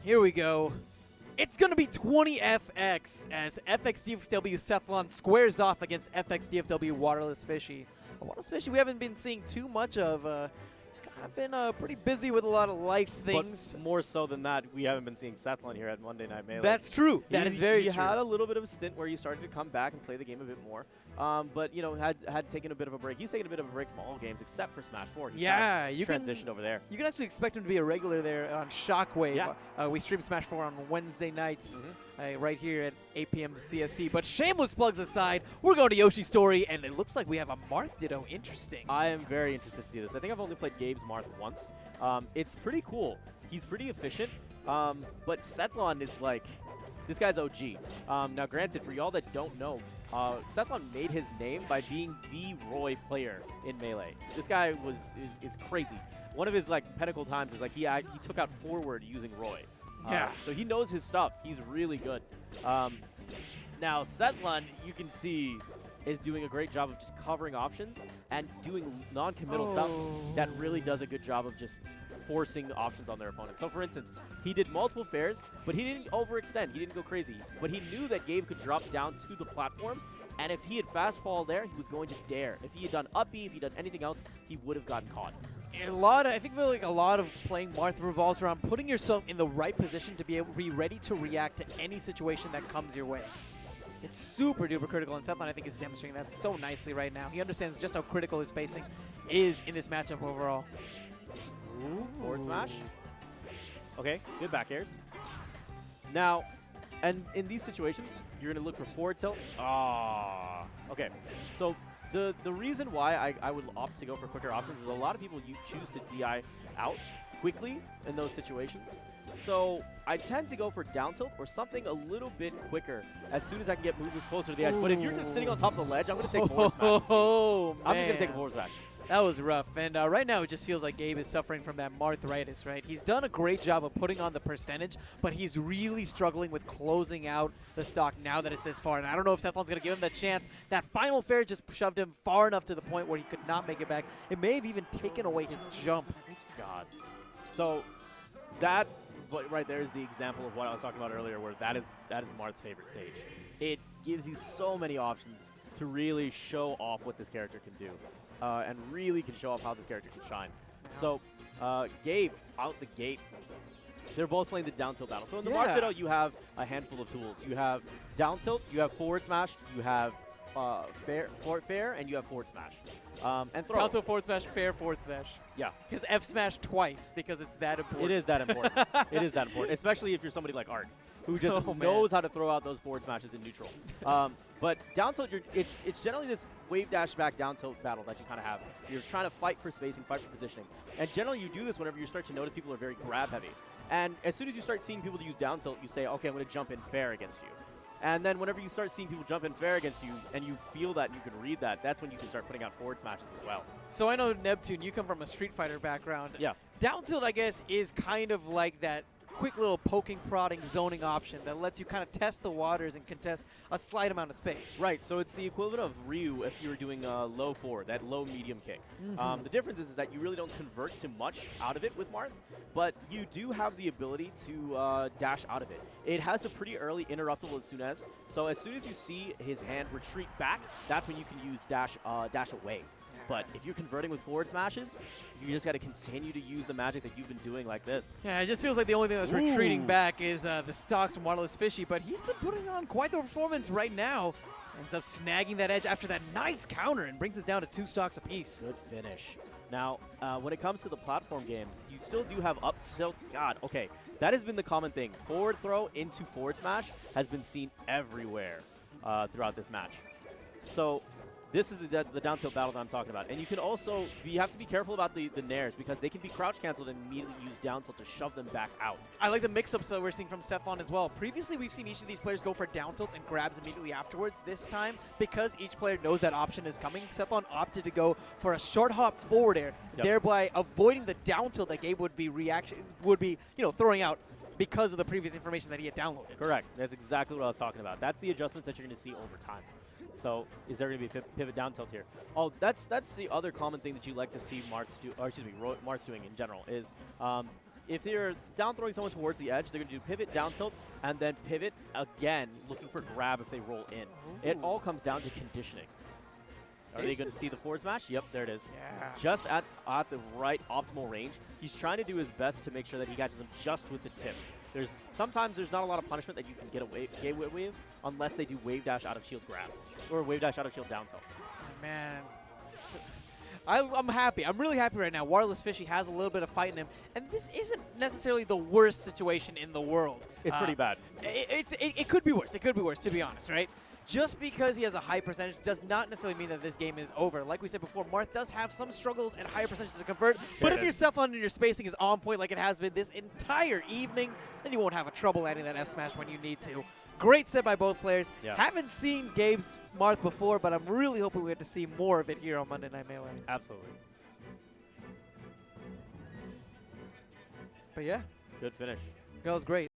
Here we go. It's going to be 20 FX as FX DFW Sethlon squares off against FX DFW WaterlessFishie. WaterlessFishie we haven't been seeing too much of. He's kind of been pretty busy with a lot of life things. But more so than that, we haven't been seeing Sethlon here at Monday Night Melee. That's true. That is very true. He had a little bit of a stint where he started to come back and play the game a bit more. But, you know, had taken a bit of a break. He's taken a bit of a break from all games except for Smash 4. He's you transitioned over there. You can actually expect him to be a regular there on Shockwave. Yeah. We stream Smash 4 on Wednesday nights right here at 8 p.m. CST. But shameless plugs aside, we're going to Yoshi's Story, and it looks like we have a Marth Ditto. Interesting. I am very interested to see this. I think I've only played Gabe's Marth once. It's pretty cool. He's pretty efficient, but Sethlon is like, this guy's OG. Now, granted, for y'all that don't know, Sethlon made his name by being the Roy player in Melee. This guy is crazy. One of his like pinnacle times is like he took out forward using Roy. Yeah. So he knows his stuff. He's really good. Now, Sethlon, you can see, is doing a great job of just covering options and doing non-committal stuff that really does a good job of just forcing options on their opponent. So, for instance, he did multiple fairs, but he didn't overextend. He didn't go crazy. But he knew that Gabe could drop down to the platform, and if he had fast fall there, he was going to dare. If he had done up B, if he had done anything else, he would have gotten caught. I think like a lot of playing Marth revolves around putting yourself in the right position to be able to be ready to react to any situation that comes your way. It's super duper critical, and Sethlon I think is demonstrating that so nicely right now. He understands just how critical his spacing is in this matchup overall. Ooh. Forward smash. Okay, good back airs. Now, and in these situations, you're going to look for forward tilt. Okay, so the reason why I would opt to go for quicker options is a lot of people choose to DI out quickly in those situations. So I tend to go for down tilt or something a little bit quicker as soon as I can get moving closer to the edge. But if you're just sitting on top of the ledge, I'm going to take forward smash. I'm just going to take a forward smash. That was rough. And right now it just feels like Gabe is suffering from that Marthritis, right? He's done a great job of putting on the percentage, but he's really struggling with closing out the stock now that it's this far. And I don't know if Sethlon's going to give him the chance. That final fair just shoved him far enough to the point where he could not make it back. It may have even taken away his jump. God. So that right there is the example of what I was talking about earlier, where that is Marth's favorite stage. It gives you so many options to really show off what this character can do, and really can show off how this character can shine. So Gabe, out the gate, they're both playing the down tilt battle. So in the Marth Ditto, you have a handful of tools. You have down tilt, you have forward smash, you have fair, and you have forward smash. And throw. Down tilt, forward smash, fair, forward smash. Yeah. His F smash twice because it's that important. It is that important. It is that important, especially if you're somebody like Art, who just knows how to throw out those forward smashes in neutral. But down tilt, it's generally this wave dash back down tilt battle that you kind of have. You're trying to fight for spacing, fight for positioning. And generally you do this whenever you start to notice people are very grab heavy. And as soon as you start seeing people use down tilt, you say, okay, I'm going to jump in fair against you. And then whenever you start seeing people jump in fair against you and you feel that you can read that, that's when you can start putting out forward smashes as well. So I know, Neptune, you come from a Street Fighter background. Yeah. Down tilt, I guess, is kind of like that quick little poking, prodding, zoning option that lets you kind of test the waters and contest a slight amount of space. Right, so it's the equivalent of Ryu if you were doing a low forward, that low medium kick. The difference is that you really don't convert too much out of it with Marth, but you do have the ability to dash out of it. It has a pretty early interruptible as soon as you see his hand retreat back, that's when you can use dash away. But if you're converting with forward smashes, you just got to continue to use the magic that you've been doing like this. Yeah, it just feels like the only thing that's retreating back is the stocks from WaterlessFishie, but he's been putting on quite the performance right now. Ends up snagging that edge after that nice counter and brings us down to 2 stocks apiece. Good finish. Now, when it comes to the platform games, you still do have up tilt. God, okay. That has been the common thing. Forward throw into forward smash has been seen everywhere throughout this match. So this is the down tilt battle that I'm talking about. And you can also, you have to be careful about the nairs because they can be crouch canceled and immediately use down tilt to shove them back out. I like the mix-ups that we're seeing from Sethlon as well. Previously, we've seen each of these players go for down tilts and grabs immediately afterwards. This time, because each player knows that option is coming, Sethlon opted to go for a short hop forward air, thereby avoiding the down tilt that Gabe would be throwing out because of the previous information that he had downloaded. Correct. That's exactly what I was talking about. That's the adjustments that you're going to see over time. So is there going to be a pivot down tilt here? Oh, that's the other common thing that you like to see Marth's doing in general is if you're down throwing someone towards the edge, they're going to do pivot, down tilt, and then pivot again, looking for grab if they roll in. It all comes down to conditioning. Are they going to see the forward smash? Yep, there it is. Yeah. Just at the right optimal range. He's trying to do his best to make sure that he catches them just with the tip. Sometimes there's not a lot of punishment that you can get away with unless they do wave dash out of shield grab or wave dash out of shield down tilt. Man. I'm happy. I'm really happy right now. WaterlessFishie has a little bit of fight in him, and this isn't necessarily the worst situation in the world. It's pretty bad. It could be worse. It could be worse, to be honest, right? Just because he has a high percentage does not necessarily mean that this game is over. Like we said before, Marth does have some struggles and higher percentages to convert, but if your Sethlon and your spacing is on point like it has been this entire evening, then you won't have a trouble landing that F smash when you need to. Great set by both players. Yeah. Haven't seen Gabe's Marth before, but I'm really hoping we get to see more of it here on Monday Night Melee. Absolutely. But yeah, Good finish. that was great.